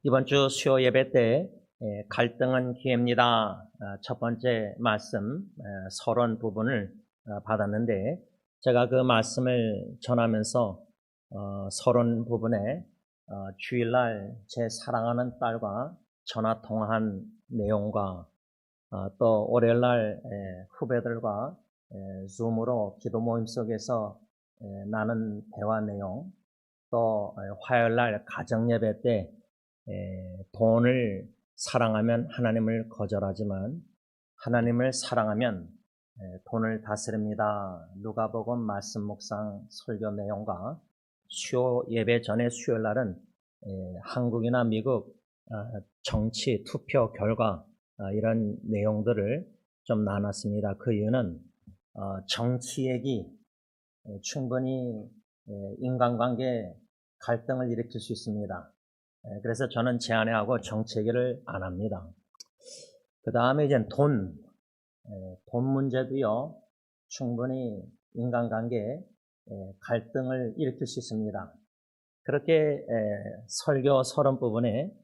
이번 주 수요 예배 때 갈등은 기회입니다. 첫 번째 말씀 서론 부분을 받았는데 제가 그 말씀을 전하면서 서론 부분에 주일날 제 사랑하는 딸과 전화 통화한 내용과 또 월요일날 후배들과 줌으로 기도 모임 속에서 나눈 대화 내용, 또 화요일날 가정 예배 때 돈을 사랑하면 하나님을 거절하지만 하나님을 사랑하면 돈을 다스립니다. 누가복음 말씀 묵상 설교 내용과 수요 예배 전에 수요일 날은 한국이나 미국 정치 투표 결과 이런 내용들을 좀 나눴습니다. 그 이유는 정치 얘기 충분히 인간관계 갈등을 일으킬 수 있습니다. 그래서 저는 제안하고 정치 얘기를 안 합니다. 그 다음에 이제 돈 문제도요, 충분히 인간관계에 갈등을 일으킬 수 있습니다. 그렇게 설교 서론 부분에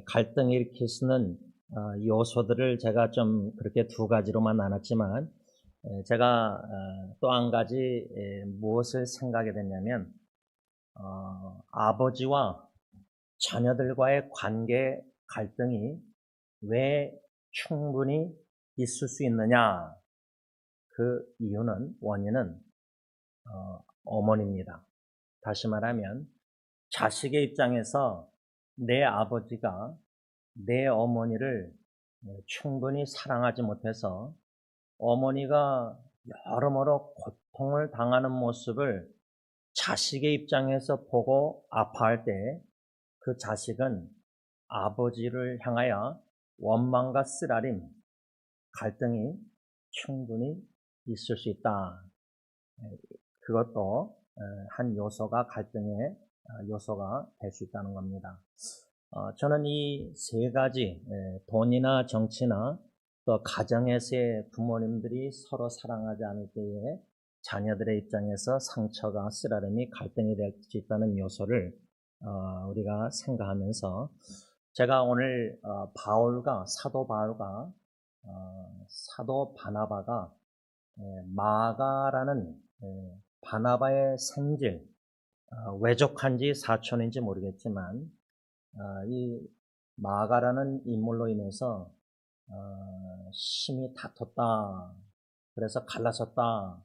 갈등을 일으킬 수 있는 요소들을 제가 좀 그렇게 두 가지로만 나눴지만 제가 또 한 가지 무엇을 생각하게 됐냐면 아버지와 자녀들과의 관계 갈등이 왜 충분히 있을 수 있느냐? 그 이유는, 원인은 어머니입니다. 다시 말하면 자식의 입장에서 내 아버지가 내 어머니를 충분히 사랑하지 못해서 어머니가 여러모로 고통을 당하는 모습을 자식의 입장에서 보고 아파할 때 그 자식은 아버지를 향하여 원망과 쓰라림, 갈등이 충분히 있을 수 있다. 그것도 한 요소가 갈등의 요소가 될 수 있다는 겁니다. 저는 이 세 가지, 돈이나 정치나 또 가정에서의 부모님들이 서로 사랑하지 않을 때에 자녀들의 입장에서 상처가 쓰라림이 갈등이 될 수 있다는 요소를 우리가 생각하면서 제가 오늘 사도 바울과 사도 바나바가 마가라는 바나바의 생질, 외족한지 사촌인지 모르겠지만 이 마가라는 인물로 인해서 심히 다퉜다. 그래서 갈라섰다.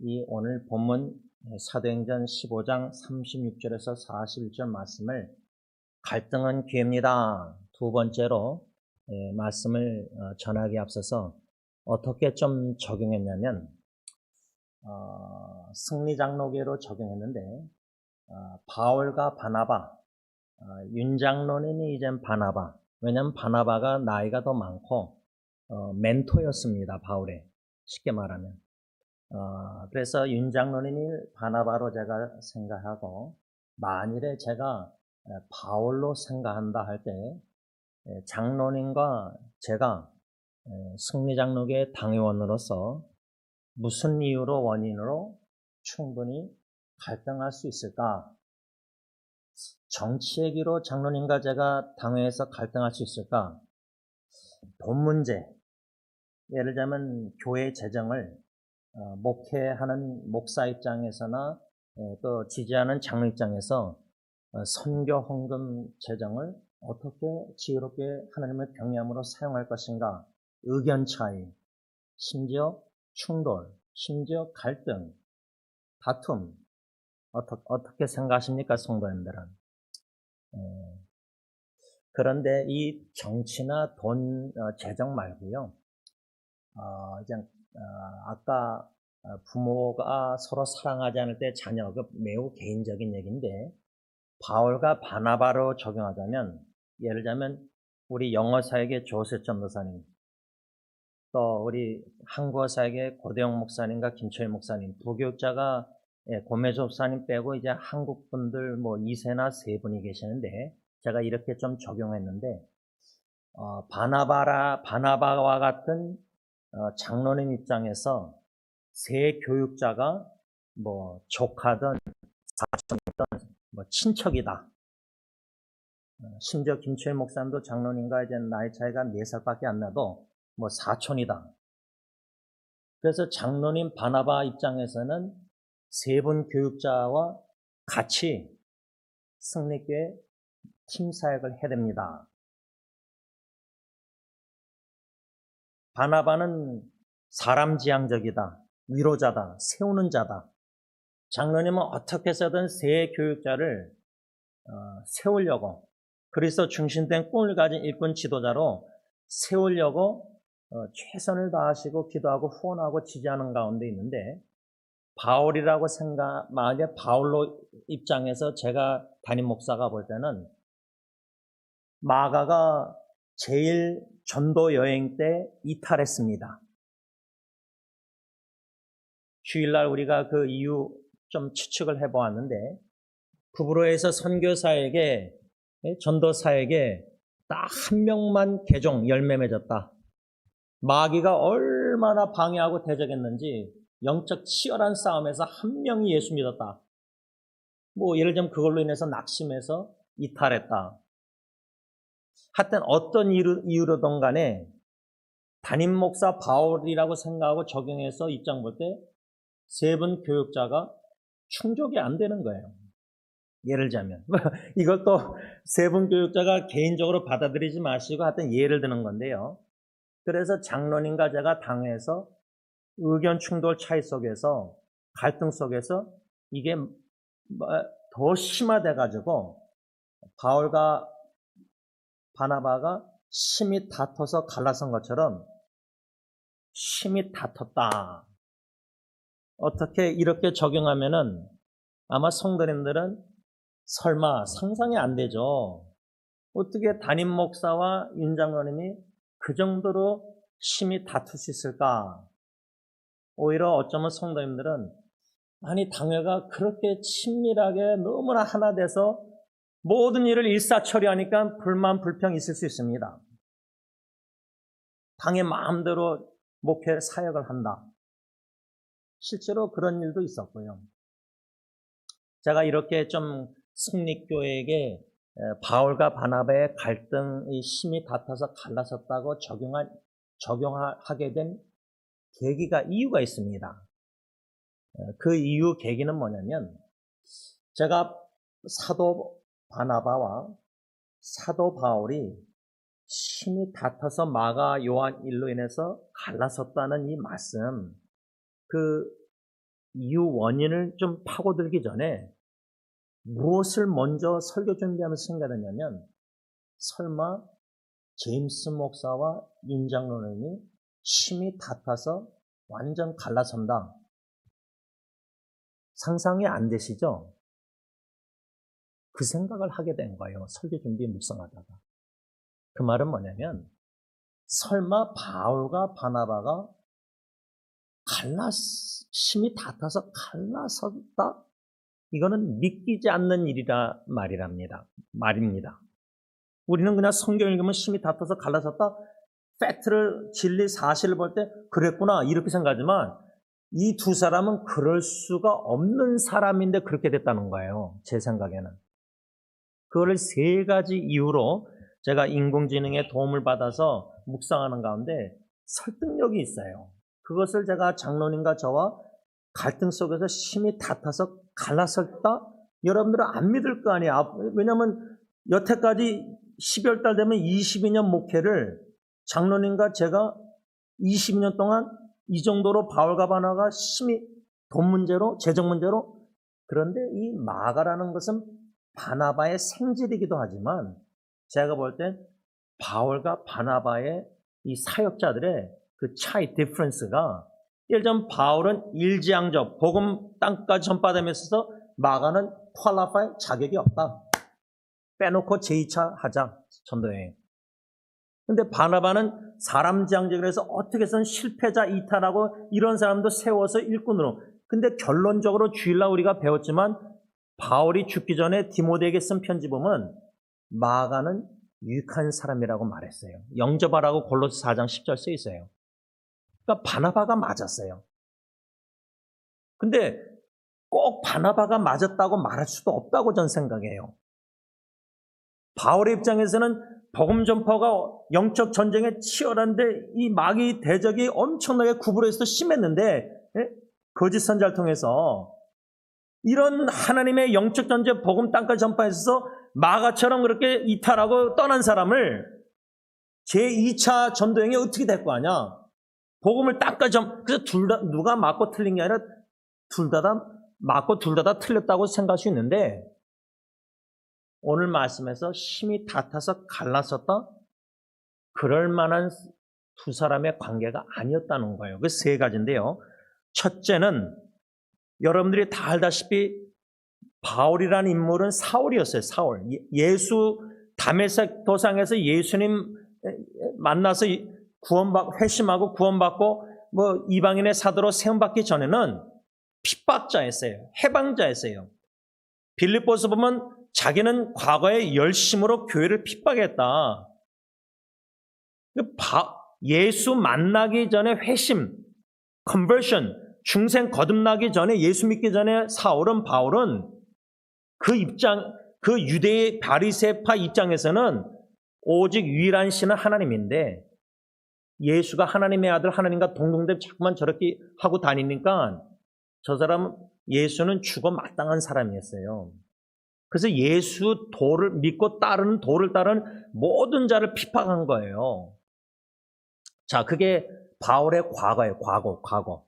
이 오늘 본문 사도행전 15장 36절에서 41절 말씀을 갈등은 기회입니다. 두 번째로 말씀을 전하기에 앞서서 어떻게 좀 적용했냐면 승리장로계로 적용했는데 바울과 바나바, 윤장로님이 이젠 바나바, 왜냐하면 바나바가 나이가 더 많고 멘토였습니다. 바울의, 쉽게 말하면. 그래서 윤장로님이 바나바로 제가 생각하고, 만일에 제가 바울로 생각한다 할 때 장로님과 제가 승리장로계 당회원으로서 무슨 이유로, 원인으로 충분히 갈등할 수 있을까? 정치 얘기로 장로님과 제가 당회에서 갈등할 수 있을까? 돈 문제, 예를 들자면 교회 재정을 목회하는 목사 입장에서나 또 지지하는 장로 입장에서 선교 헌금 재정을 어떻게 지혜롭게 하나님의 경외함으로 사용할 것인가? 의견 차이, 심지어 충돌, 심지어 갈등, 다툼, 어떻게 생각하십니까, 성도님들은? 그런데 이 정치나 돈, 재정 말고요. 아까 부모가 서로 사랑하지 않을 때 자녀, 그 매우 개인적인 얘기인데, 바울과 바나바로 적용하자면, 예를 들자면 우리 영어사역의 조셉 전도사님, 또 우리 한국어사역의 고대영 목사님과 김철 목사님, 부교육자가 고매조 목사님 빼고 이제 한국 분들 뭐 2세나 3분이 계시는데, 제가 이렇게 좀 적용했는데, 바나바와 같은 장로님 입장에서 새 교육자가 뭐 조카든 사촌이든 뭐 친척이다. 심지어 김초일 목사님도 장로님과 이제 나이 차이가 4살밖에 안 나도 뭐 사촌이다. 그래서 장로님 바나바 입장에서는 세 분 교육자와 같이 승리교회 팀 사역을 해야 됩니다. 바나바는 사람 지향적이다, 위로자다, 세우는 자다. 장로님은 어떻게 해서든 세 교육자를 세우려고, 그리스도 중심된 꿈을 가진 일꾼 지도자로 세우려고 최선을 다하시고 기도하고 후원하고 지지하는 가운데 있는데, 바울이라고 만약에 바울로 입장에서 제가 담임 목사가 볼 때는 마가가 제일 전도 여행 때 이탈했습니다. 주일날 우리가 그 이유 좀 추측을 해보았는데, 구브로에서 선교사에게, 전도사에게 딱 한 명만 개종 열매 맺었다. 마귀가 얼마나 방해하고 대적했는지 영적 치열한 싸움에서 한 명이 예수 믿었다. 뭐 예를 들면 그걸로 인해서 낙심해서 이탈했다. 하여튼 어떤 이유로든 간에 담임 목사 바울이라고 생각하고 적용해서 입장 볼 때 세 분 교육자가 충족이 안 되는 거예요. 예를 들자면 이것도 세 분 교육자가 개인적으로 받아들이지 마시고 하여튼 예를 드는 건데요. 그래서 장로님과 제가 당에서 의견 충돌 차이 속에서 갈등 속에서 이게 더 심화돼 가지고 바울과 바나바가 심히 다퉈서 갈라선 것처럼 심히 다퉜다. 어떻게 이렇게 적용하면은 아마 성도님들은 설마 상상이 안 되죠. 어떻게 담임 목사와 윤 장로님이 그 정도로 심히 다툴 수 있을까? 오히려 어쩌면 성도님들은 아니 당회가 그렇게 친밀하게 너무나 하나 돼서 모든 일을 일사처리하니까 불만 불평이 있을 수 있습니다. 당의 마음대로 목회 사역을 한다. 실제로 그런 일도 있었고요. 제가 이렇게 좀 승리교회에게 바울과 바나바의 갈등이 심히 다퉈서 갈라섰다고 적용하게 된 이유가 있습니다. 그 이유 계기는 뭐냐면, 제가 사도 바나바와 사도 바울이 심히 다퉈서 마가 요한 일로 인해서 갈라섰다는 이 말씀, 그 이유 원인을 좀 파고들기 전에 무엇을 먼저 설교 준비하면서 생각했냐면, 설마 제임스 목사와 윤 장로님이 심히 다퉈서 완전 갈라선다. 상상이 안 되시죠? 그 생각을 하게 된 거예요. 설교 준비 묵상하다가. 그 말은 뭐냐면, 설마 바울과 바나바가 심히 다퉈서 갈라섰다? 이거는 믿기지 않는 일이라 말입니다. 우리는 그냥 성경 읽으면 심히 다퉈서 갈라섰다? 팩트를, 진리, 사실을 볼 때 그랬구나 이렇게 생각하지만, 이 두 사람은 그럴 수가 없는 사람인데 그렇게 됐다는 거예요. 제 생각에는. 그거를 세 가지 이유로 제가 인공지능의 도움을 받아서 묵상하는 가운데 설득력이 있어요. 그것을 제가 장로님과 저와 갈등 속에서 심히 다퉈서 갈라섰다? 여러분들은 안 믿을 거 아니에요. 왜냐하면 여태까지 12월 달 되면 22년 목회를 장로님과 제가 22년 동안 이 정도로 바울과 바나바가 심히 돈 문제로, 재정 문제로, 그런데 이 마가라는 것은 바나바의 생질이기도 하지만 제가 볼 땐 바울과 바나바의 이 사역자들의 그 차이, 디퍼런스가, 예를 들면 바울은 일지향적 복음 땅까지 전파되면서 마가는 퀄리파이 자격이 없다. 빼놓고 제2차 하자, 전도여행. 근데 바나바는 사람 지향적으로 해서 어떻게 해서는 실패자 이탈하고 이런 사람도 세워서 일꾼으로. 근데 결론적으로 주일날 우리가 배웠지만 바울이 죽기 전에 디모데에게 쓴 편지 보면 마가는 유익한 사람이라고 말했어요. 영접하라고 골로새 4장 10절 써 있어요. 그러니까 바나바가 맞았어요. 근데 꼭 바나바가 맞았다고 말할 수도 없다고 전 생각해요. 바울의 입장에서는 복음 전파가 영적 전쟁에 치열한데 이 마귀 대적이 엄청나게 구부러져서 심했는데, 거짓 선자를 통해서 이런 하나님의 영적 전쟁 복음 땅까지 전파해서 마가처럼 그렇게 이탈하고 떠난 사람을 제2차 전도행이 어떻게 될 거 아니야? 복음을 땅까지 그래서 누가 맞고 틀린 게 아니라 둘 다 맞고 둘 다 틀렸다고 생각할 수 있는데, 오늘 말씀에서 심히 다퉈서 갈랐었다? 그럴 만한 두 사람의 관계가 아니었다는 거예요. 그 세 가지인데요. 첫째는 여러분들이 다 알다시피 바울이라는 인물은 사울이었어요. 사울. 예수 다메섹 도상에서 예수님 만나서 회심하고 구원받고 뭐 이방인의 사도로 세움받기 전에는 핍박자였어요. 해방자였어요. 빌립보서 보면 자기는 과거에 열심으로 교회를 핍박했다. 예수 만나기 전에 회심, conversion, 중생 거듭나기 전에 예수 믿기 전에 바울은 그 유대의 바리새파 입장에서는 오직 유일한 신은 하나님인데, 예수가 하나님의 아들, 하나님과 동등돼 자꾸만 저렇게 하고 다니니까 저 사람은 예수는 죽어 마땅한 사람이었어요. 그래서 예수 도를 믿고 따르는 도를 따르는 모든 자를 핍박한 거예요. 자, 그게 바울의 과거예요. 과거.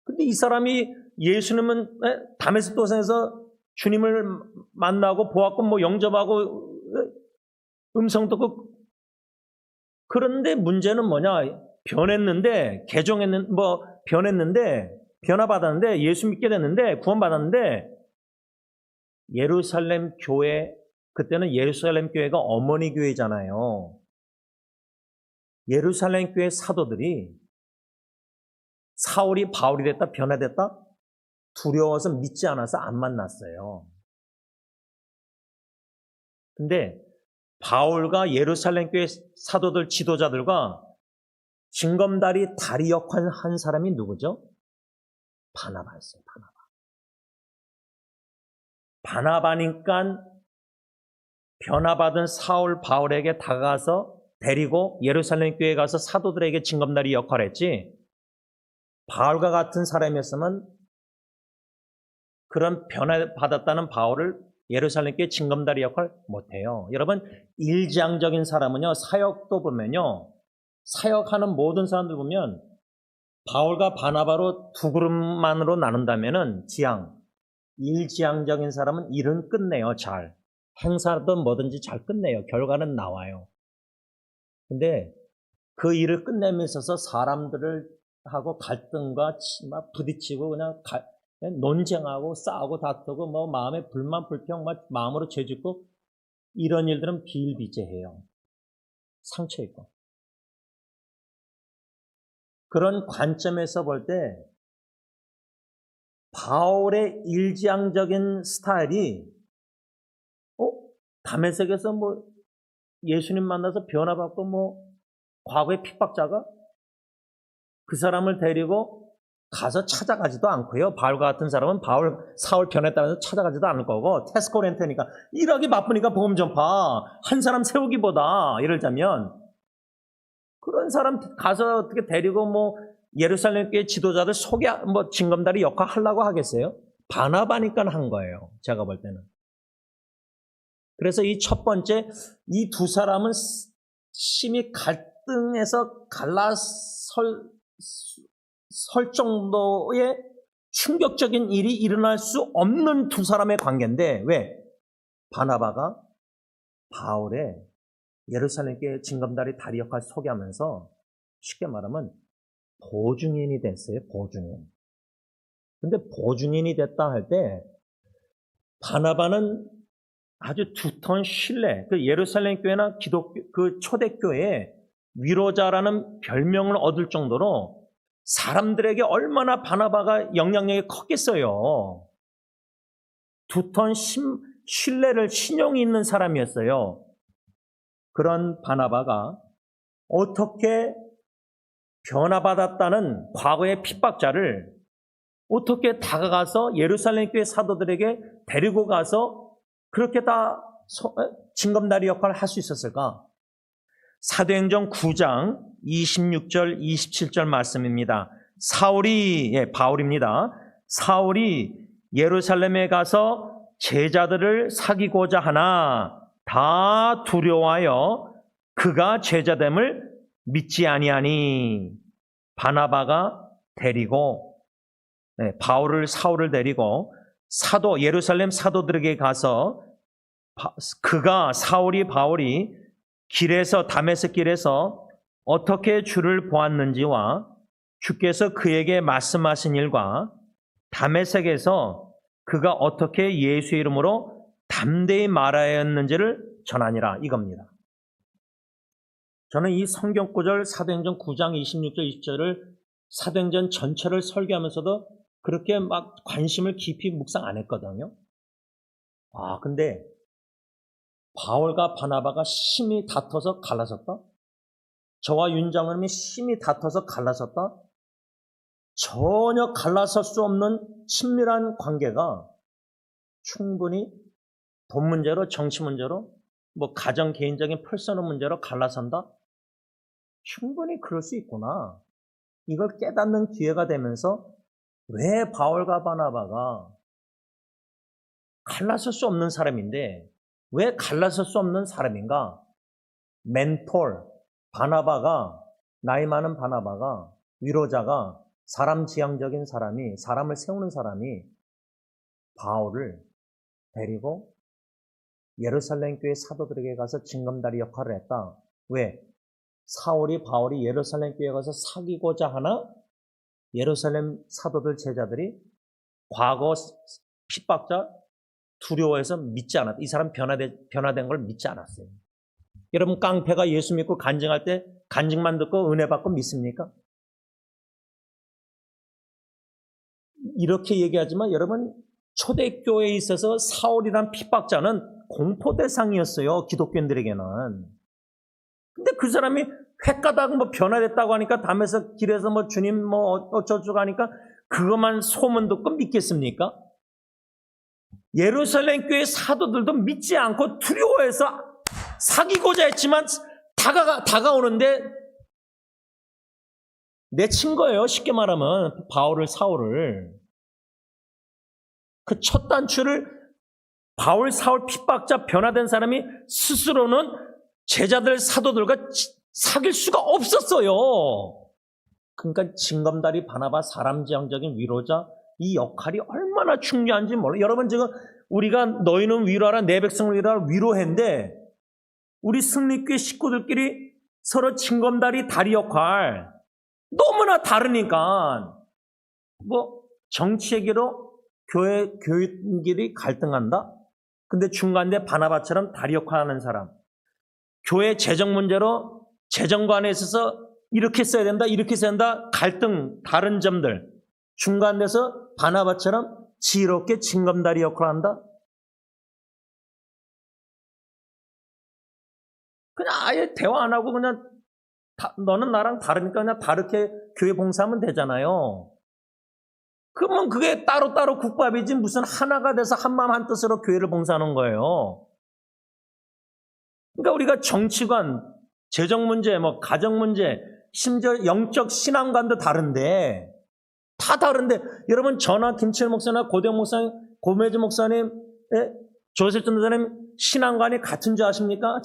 근데 이 사람이 예수님은 다메섹 도상에서 주님을 만나고 보았고 뭐 영접하고 음성 듣고, 그런데 문제는 뭐냐? 변화받았는데 예수 믿게 됐는데 구원받았는데, 예루살렘 교회, 그때는 예루살렘 교회가 어머니 교회잖아요. 예루살렘 교회 사도들이 사울이 바울이 됐다 변화됐다 두려워서 믿지 않아서 안 만났어요. 근데 바울과 예루살렘 교회 사도들 지도자들과 징검다리 다리 역할을 한 사람이 누구죠? 바나바였어요. 바나바니까 변화받은 사울 바울에게 다가가서 데리고 예루살렘 교회에 가서 사도들에게 징검다리 역할을 했지, 바울과 같은 사람이었으면 그런 변화받았다는 바울을 예루살렘 교회 징검다리 역할 못해요. 여러분, 일지향적인 사람은요, 사역도 보면요, 사역하는 모든 사람들 보면 바울과 바나바로 두 그룹만으로 나눈다면은 일지향적인 사람은 일은 끝내요. 잘 행사든 뭐든지 잘 끝내요. 결과는 나와요. 근데 그 일을 끝내면서 사람들을 하고 갈등과 막 부딪히고 그냥 논쟁하고 싸우고 다투고 뭐 마음에 불만 불평 막 마음으로 죄짓고, 이런 일들은 비일비재해요. 상처 있고. 그런 관점에서 볼 때 바울의 일지향적인 스타일이 다메섹에서 뭐 예수님 만나서 변화받고 뭐 과거의 핍박자가 그 사람을 데리고 가서 찾아가지도 않고요. 바울과 같은 사람은 사울 변했다면서 찾아가지도 않을 거고, 테스코렌트니까 일하기 바쁘니까 복음 전파 한 사람 세우기보다, 예를 들자면 그런 사람 가서 어떻게 데리고 뭐 예루살렘 교회 지도자들 뭐 징검다리 역할 하려고 하겠어요? 바나바니까 한 거예요. 제가 볼 때는. 그래서 이 첫 번째, 이 두 사람은 심히 갈등에서 설 정도의 충격적인 일이 일어날 수 없는 두 사람의 관계인데, 왜? 바나바가 바울의 예루살렘 교회 징검다리 다리 역할 소개하면서 쉽게 말하면 보증인이 됐어요. 보증인. 근데 보증인이 됐다 할 때 바나바는 아주 두터운 신뢰, 그 예루살렘 교회나 그 초대교회에 위로자라는 별명을 얻을 정도로 사람들에게 얼마나 바나바가 영향력이 컸겠어요. 두터운 신뢰를, 신용이 있는 사람이었어요. 그런 바나바가 어떻게 변화받았다는 과거의 핍박자를 어떻게 다가가서 예루살렘 교회 사도들에게 데리고 가서 그렇게 다 징검다리 역할을 할 수 있었을까? 사도행전 9장 26절 27절 말씀입니다. 바울입니다. 사울이 예루살렘에 가서 제자들을 사귀고자 하나 다 두려워하여 그가 제자됨을 믿지 아니하니 바나바가 데리고 사울을 데리고 예루살렘 사도들에게 가서 바울이 다메섹 길에서 어떻게 주를 보았는지와 주께서 그에게 말씀하신 일과 다메섹에서 그가 어떻게 예수 이름으로 담대히 말하였는지를 전하니라 이겁니다. 저는 이 성경 구절 사도행전 9장 26절 20절을 사도행전 전체를 설교하면서도 그렇게 막 관심을 깊이 묵상 안 했거든요. 근데 바울과 바나바가 심히 다퉈서 갈라섰다? 저와 윤 장로님이 심히 다퉈서 갈라섰다? 전혀 갈라설 수 없는 친밀한 관계가 충분히 돈 문제로, 정치 문제로, 가정 개인적인 퍼스널 문제로 갈라선다? 충분히 그럴 수 있구나. 이걸 깨닫는 기회가 되면서 왜 바울과 바나바가 갈라설 수 없는 사람인데 왜 갈라설 수 없는 사람인가? 나이 많은 바나바가, 위로자가, 사람 지향적인 사람이, 사람을 세우는 사람이 바울을 데리고 예루살렘 교회 사도들에게 가서 징검다리 역할을 했다. 왜? 바울이 예루살렘 교회에 가서 사귀고자 하나? 예루살렘 사도들 제자들이 과거 핍박자 두려워해서 믿지 않았다. 이 사람 변화된 걸 믿지 않았어요. 여러분 깡패가 예수 믿고 간증할 때 간증만 듣고 은혜 받고 믿습니까? 이렇게 얘기하지만 여러분 초대교회에 있어서 사울이란 핍박자는 공포 대상이었어요. 기독교인들에게는. 근데 그 사람이 획가닥 변화됐다고 하니까 담에서 길에서 주님 어쩌고 하니까 그것만 소문 듣고 믿겠습니까? 예루살렘 교회 사도들도 믿지 않고 두려워해서 사귀고자 했지만 다가오는데 내친 거예요. 쉽게 말하면 사울을. 그 첫 단추를 사울 핍박자 변화된 사람이 스스로는 제자들 사도들과 사귈 수가 없었어요. 그러니까 징검다리 바나바 사람 지향적인 위로자 이 역할이 얼마나 중요한지 몰라요. 여러분 지금 우리가 너희는 위로하라 내 백성을 위로하라 위로했는데 우리 승리교회 식구들끼리 서로 징검다리 다리 역할 너무나 다르니까 정치 얘기로 교인끼리 갈등한다? 근데 중간에 바나바처럼 다리 역할하는 사람 교회 재정 문제로 재정관에 있어서 이렇게 써야 된다 이렇게 써야 된다 갈등 다른 점들 중간에서 바나바처럼 지혜롭게 징검다리 역할을 한다? 그냥 아예 대화 안 하고 그냥 너는 나랑 다르니까 그냥 다르게 교회 봉사하면 되잖아요. 그러면 그게 따로따로 국밥이지 무슨 하나가 돼서 한마음 한뜻으로 교회를 봉사하는 거예요. 그러니까 우리가 정치관, 재정 문제, 가정 문제, 심지어 영적 신앙관도 다른데 다 다른데 여러분 저나 김철 목사나 고대영 목사님, 고매주 목사님, 조셉 전도사님 신앙관이 같은 줄 아십니까?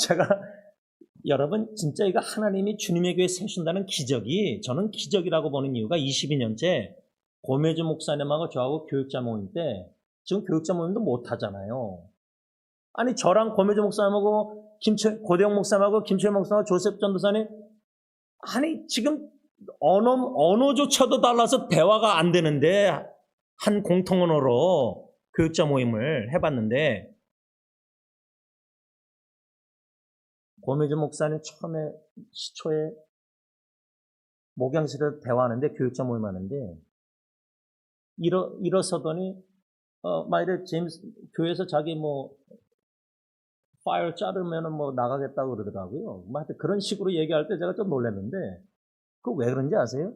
여러분 진짜 이거 하나님이 주님의 교회 세우신다는 기적이 저는 기적이라고 보는 이유가 22년째 고매주 목사님하고 저하고 교육자 모임 때 지금 교육자 모임도 못 하잖아요. 아니 저랑 고매주 목사님하고 고대영 목사님하고 김철 목사님하고 조셉 전도사님 아니 지금 언어조차도 달라서 대화가 안 되는데 한 공통 언어로 교육자 모임을 해봤는데 고매주 목사님 처음에 시초에 목양실에서 대화하는데 교육자 모임 하는데 일어서더니 만일에 제임스 교회에서 자기 파일 자르면은 나가겠다고 그러더라고요. 하여튼 그런 식으로 얘기할 때 제가 좀 놀랐는데 그거 왜 그런지 아세요?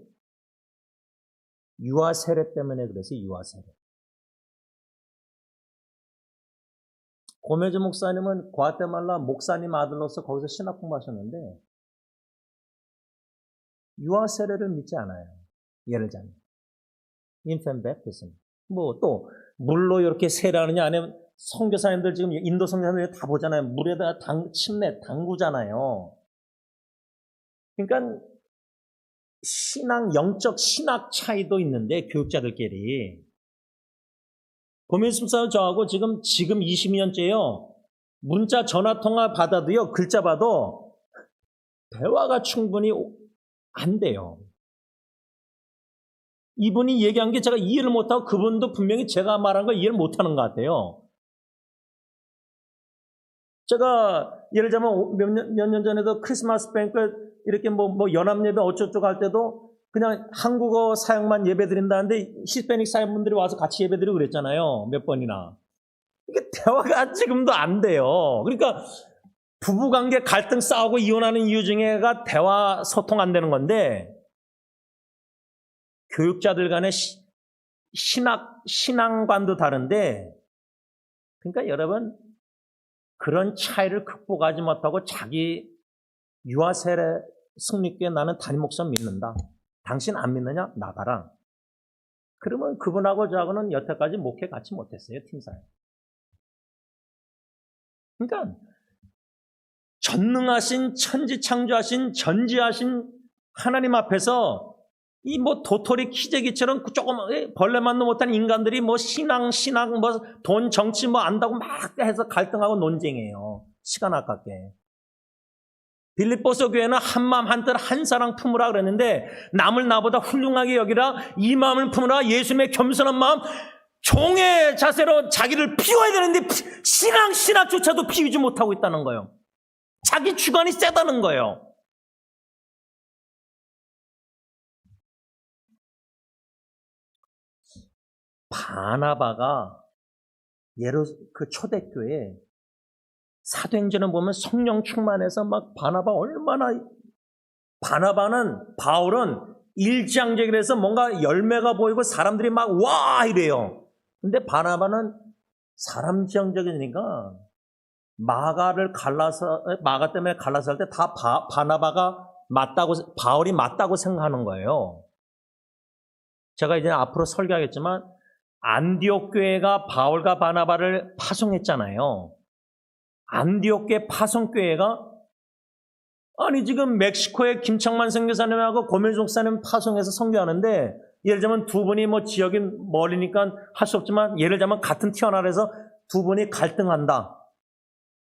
유아 세례 때문에 그래서 유아 세례. 고메즈 목사님은 과테말라 목사님 아들로서 거기서 신학 공부하셨는데 유아 세례를 믿지 않아요. 예를 들자면 인펜 베프티즘. 뭐 또 물로 이렇게 세례하느냐 아니면 선교사님들 지금 인도 선교사님들 다 보잖아요. 물에다가 침내 담그잖아요. 그러니까 영적 신학 차이도 있는데 교육자들끼리. 고메즈 목사님 저하고 지금 22년째요. 문자 전화 통화 받아도요. 글자 봐도 대화가 충분히 안 돼요. 이분이 얘기한 게 제가 이해를 못하고 그분도 분명히 제가 말한 걸 이해를 못하는 것 같아요. 제가 예를 들자면 몇 년 전에도 크리스마스 뱅크 이렇게 뭐 연합예배 어쩌고저쩌고 할 때도 그냥 한국어 사용만 예배 드린다는데 히스패닉 사회분들이 와서 같이 예배 드리고 그랬잖아요. 몇 번이나. 이게 대화가 지금도 안 돼요. 그러니까 부부관계 갈등 싸우고 이혼하는 이유 중에가 대화 소통 안 되는 건데 교육자들 간의 신앙관도 다른데 그러니까 여러분 그런 차이를 극복하지 못하고 자기 유아세례 승리교회 나는 담임 목사 믿는다. 당신 안 믿느냐? 나가라. 그러면 그분하고 저하고는 여태까지 목회 같이 못했어요. 팀사에. 그러니까 전능하신 천지창조하신 전지하신 하나님 앞에서 이 뭐 도토리 키재기처럼 조금 벌레만도 못한 인간들이 뭐 신앙 뭐 돈 정치 뭐 안다고 막 해서 갈등하고 논쟁해요. 시간 아깝게. 빌립보서 교회는 한 마음 한뜻 한 사랑 품으라 그랬는데 남을 나보다 훌륭하게 여기라 이 마음을 품으라 예수님의 겸손한 마음 종의 자세로 자기를 피워야 되는데 신학조차도 피우지 못하고 있다는 거예요. 자기 주관이 세다는 거예요. 바나바가 그 초대교회 사도행전을 보면 성령 충만해서 막 바울은 일지향적이라서 뭔가 열매가 보이고 사람들이 막 와 이래요. 근데 바나바는 사람 지향적이니까 마가 때문에 갈라서 할 때 다 바나바가 바울이 맞다고 생각하는 거예요. 제가 이제 앞으로 설교하겠지만 안디옥 교회가 바울과 바나바를 파송했잖아요. 안디옥 교회 파송교회가 아니 지금 멕시코의 김창만 선교사님하고 고메즈 목사님 파송해서 선교하는데 예를 들자면 두 분이 뭐 지역이 멀으니까 할 수 없지만 예를 들자면 같은 티어나라에서 두 분이 갈등한다.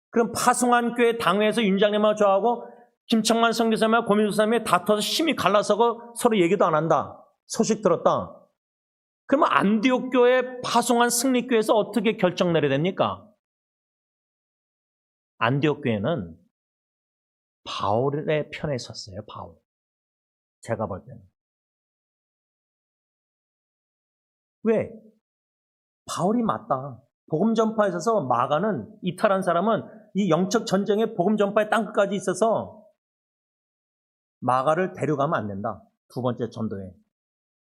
그럼 파송한 교회 당회에서 윤장님하고 저하고 김창만 선교사님하고 고메즈 목사님이 다퉈서 심히 갈라서고 서로 얘기도 안 한다. 소식 들었다. 그러면 안디옥 교회 파송한 승리교회에서 어떻게 결정 내려야 됩니까? 안디옥 교회는 바울의 편에 섰어요. 바울. 제가 볼 때는. 왜? 바울이 맞다. 복음 전파에 있어서 마가는 이탈한 사람은 이 영적 전쟁에 복음 전파의 땅끝까지 있어서 마가를 데려가면 안 된다. 두 번째 전도에.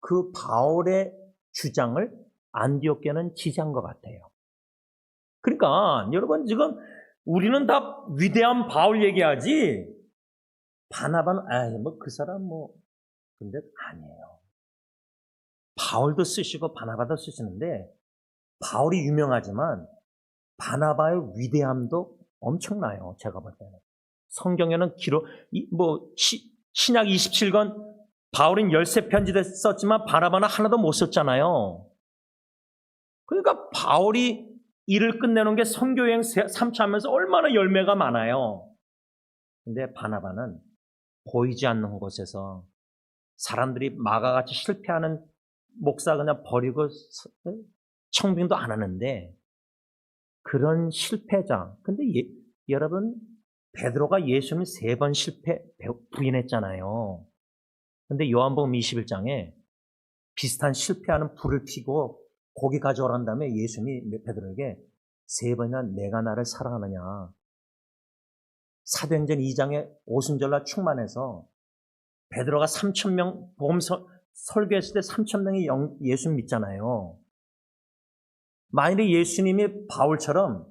그 바울의 주장을 안디옥 교회는 지지한 것 같아요. 그러니까 여러분 지금 우리는 다 위대한 바울 얘기하지 바나바는 뭐 그 사람 근데 아니에요. 바울도 쓰시고 바나바도 쓰시는데 바울이 유명하지만 바나바의 위대함도 엄청나요. 제가 볼 때는. 성경에는 신약 27권 바울은 13편지를 썼지만 바나바는 하나도 못 썼잖아요. 그러니까 바울이 일을 끝내는 게 선교여행 3차 하면서 얼마나 열매가 많아요. 근데 바나바는 보이지 않는 곳에서 사람들이 마가같이 실패하는 목사 그냥 버리고 청빙도 안 하는데 그런 실패자. 근데 여러분 베드로가 예수님 3번 부인했잖아요. 근데 요한복음 21장에 비슷한 실패하는 불을 피고 고기 가져오란 다음에 예수님이 베드로에게 3번이나 내가 나를 사랑하느냐. 사도행전 2장에 오순절날 충만해서 베드로가 3,000명 복음 설교했을 때 3,000명이 예수 믿잖아요. 만일에 예수님이 바울처럼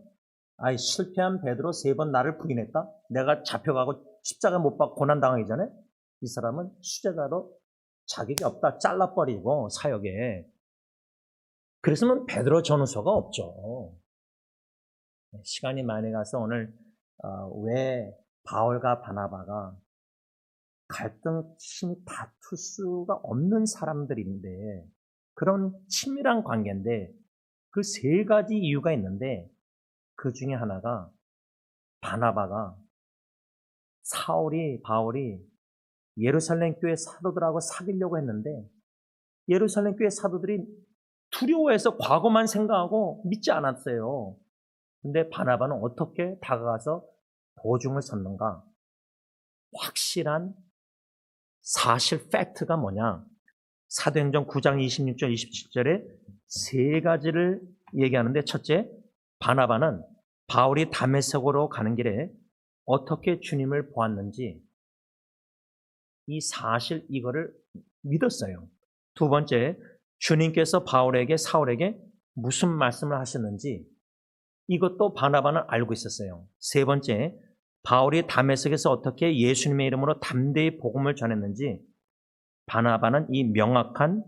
아이, 실패한 베드로 3번 나를 부인했다? 내가 잡혀가고 십자가 못 박고 고난당하기 전에 이 사람은 수제자로 자격이 없다. 잘라버리고 사역에. 그랬으면 베드로 전후서가 없죠. 시간이 많이 가서 오늘 왜 바울과 바나바가 갈등, 심히 다툴 수가 없는 사람들인데 그런 친밀한 관계인데 그 3가지 이유가 있는데 그 중에 하나가 바나바가 바울이 예루살렘 교회 사도들하고 사귀려고 했는데 예루살렘 교회 사도들이 두려워해서 과거만 생각하고 믿지 않았어요. 근데 바나바는 어떻게 다가가서 보증을 섰는가? 확실한 사실 팩트가 뭐냐? 사도행전 9장 26절 27절에 3가지를 얘기하는데 첫째, 바나바는 바울이 다메섹으로 가는 길에 어떻게 주님을 보았는지 이 사실 이거를 믿었어요. 두 번째, 주님께서 사울에게 무슨 말씀을 하셨는지 이것도 바나바는 알고 있었어요. 세 번째, 바울이 다메섹에서 어떻게 예수님의 이름으로 담대히 복음을 전했는지 바나바는 이 명확한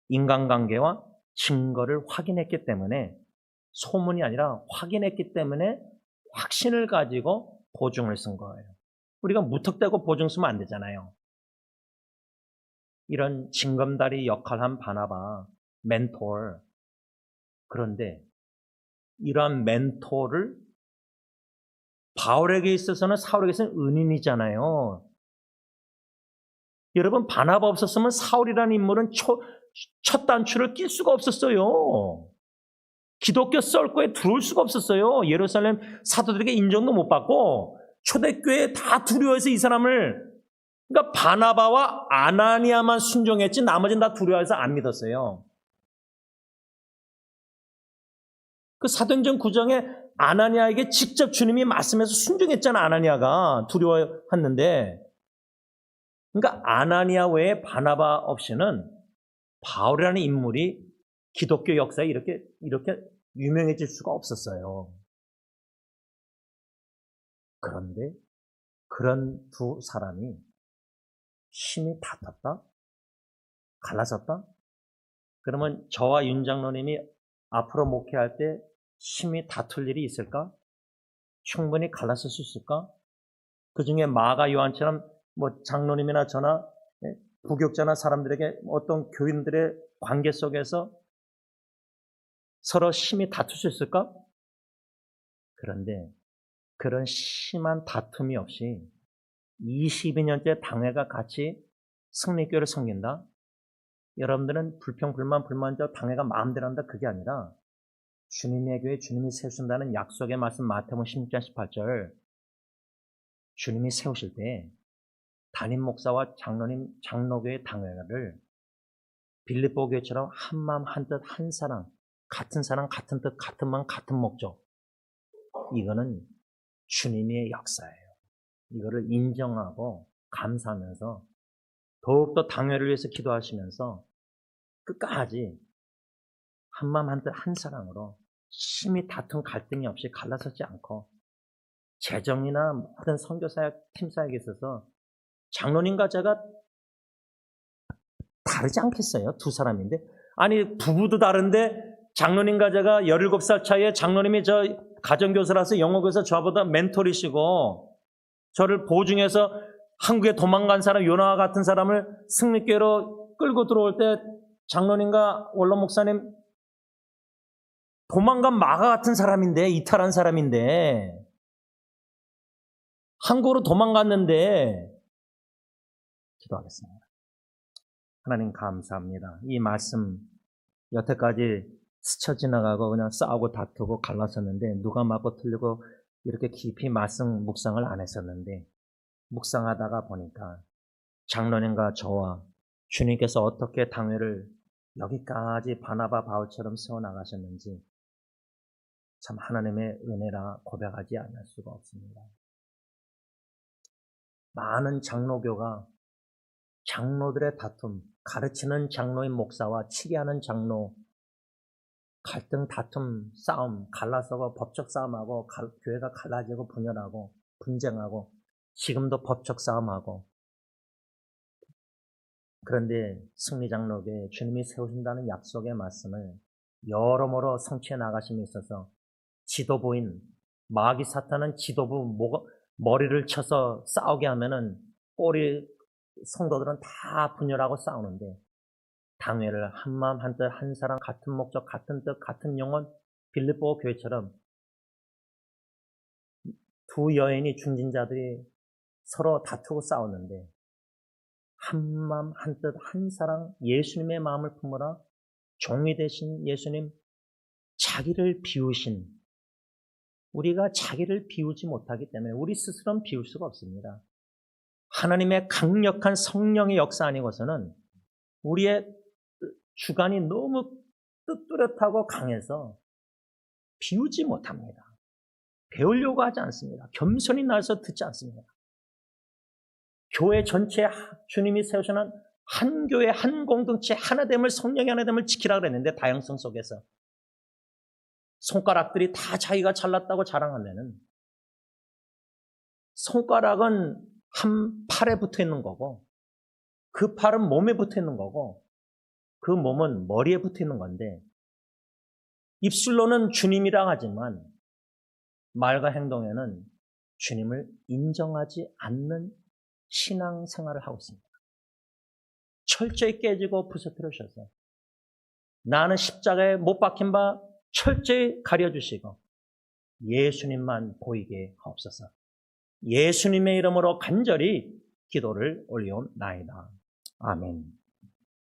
인간관계와 증거를 확인했기 때문에 소문이 아니라 확인했기 때문에 확신을 가지고 보증을 쓴 거예요. 우리가 무턱대고 보증 쓰면 안 되잖아요. 이런 징검다리 역할을 한 바나바, 멘토. 그런데 이러한 멘토를 바울에게 있어서는 사울에게서는 은인이잖아요. 여러분, 바나바 없었으면 사울이라는 인물은 첫 단추를 낄 수가 없었어요. 기독교 썰고에 들어올 수가 없었어요. 예루살렘 사도들에게 인정도 못 받고 초대교회에 다 두려워해서 이 사람을, 그러니까 바나바와 아나니아만 순종했지 나머지는 다 두려워해서 안 믿었어요. 그 사도행전 9장에 아나니아에게 직접 주님이 말씀해서 순종했잖아. 아나니아가 두려워했는데, 그러니까 아나니아 외에 바나바 없이는 바울이라는 인물이 기독교 역사에 이렇게 유명해질 수가 없었어요. 그런데 그런 두 사람이 심히 다퉜다? 갈라섰다? 그러면 저와 윤 장로님이 앞으로 목회할 때 심히 다툴 일이 있을까? 충분히 갈라설 수 있을까? 그 중에 마가 요한처럼 장로님이나 저나 부교육자나 사람들에게 어떤 교인들의 관계 속에서 서로 심히 다툴 수 있을까? 그런데 그런 심한 다툼이 없이 22년째 당회가 같이 승리교회를 섬긴다? 여러분들은 불만저 당회가 마음대로 한다, 그게 아니라 주님의 교회 주님이 세우신다는 약속의 말씀 마태복음 16장 18절 주님이 세우실 때 담임 목사와 장로교회 당회를 빌립보 교회처럼 한마음 한뜻 한사랑, 같은 사랑 같은 뜻 같은 마음 같은 목적, 이거는 주님의 역사예요. 이거를 인정하고 감사하면서 더욱더 당회를 위해서 기도하시면서 끝까지 한마음 한뜻 한사랑으로 심히 다툰 갈등이 없이 갈라서지 않고 재정이나 모든 선교사역 팀사역에 있어서 장로님과 제가 다르지 않겠어요? 두 사람인데. 아니, 부부도 다른데 장로님과 제가 17살 차이에 장로님이 저 가정교사라서 영어교사 저보다 멘토리시고 저를 보증해서 한국에 도망간 사람, 요나와 같은 사람을 승리교회로 끌고 들어올 때 장로님과 원로 목사님 도망간 마가 같은 사람인데, 이탈한 사람인데 한국으로 도망갔는데. 기도하겠습니다. 하나님 감사합니다. 이 말씀 여태까지 스쳐 지나가고 그냥 싸우고 다투고 갈라섰는데 누가 맞고 틀리고 이렇게 깊이 말씀 묵상을 안 했었는데 묵상하다가 보니까 장로님과 저와 주님께서 어떻게 당회를 여기까지 바나바 바울처럼 세워나가셨는지 참 하나님의 은혜라 고백하지 않을 수가 없습니다. 많은 장로교가 장로들의 다툼, 가르치는 장로인 목사와 치리하는 장로, 갈등, 다툼, 싸움, 갈라서고 법적 싸움하고 교회가 갈라지고 분열하고 분쟁하고 지금도 법적 싸움하고. 그런데 승리장로교회 주님이 세우신다는 약속의 말씀을 여러모로 성취해 나가심에 있어서 지도부인 마귀 사탄은 지도부 머리를 쳐서 싸우게 하면은 꼬리 성도들은 다 분열하고 싸우는데, 당회를 한마음 한뜻 한 사람 같은 목적 같은 뜻 같은 영혼, 빌립보 교회처럼 두 여인이 중진자들이 서로 다투고 싸웠는데 한마음 한뜻 한 사랑 예수님의 마음을 품으라 종이 되신 예수님, 자기를 비우신, 우리가 자기를 비우지 못하기 때문에 우리 스스로는 비울 수가 없습니다. 하나님의 강력한 성령의 역사 아니고서는 우리의 주관이 너무 뚜렷하고 강해서 비우지 못합니다. 배우려고 하지 않습니다. 겸손히 나서 듣지 않습니다. 교회 전체에 주님이 세우시는 한 교회, 한 공동체, 하나됨을, 성령의 하나됨을 지키라 그랬는데, 다양성 속에서 손가락들이 다 자기가 잘났다고 자랑하면은, 손가락은 한 팔에 붙어 있는 거고, 그 팔은 몸에 붙어 있는 거고, 그 몸은 머리에 붙어 있는 건데, 입술로는 주님이라 하지만 말과 행동에는 주님을 인정하지 않는 신앙생활을 하고 있습니다. 철저히 깨지고 부서뜨리셔서 나는 십자가에 못 박힌 바 철저히 가려주시고 예수님만 보이게 하옵소서. 예수님의 이름으로 간절히 기도를 올려옵나이다. 아멘.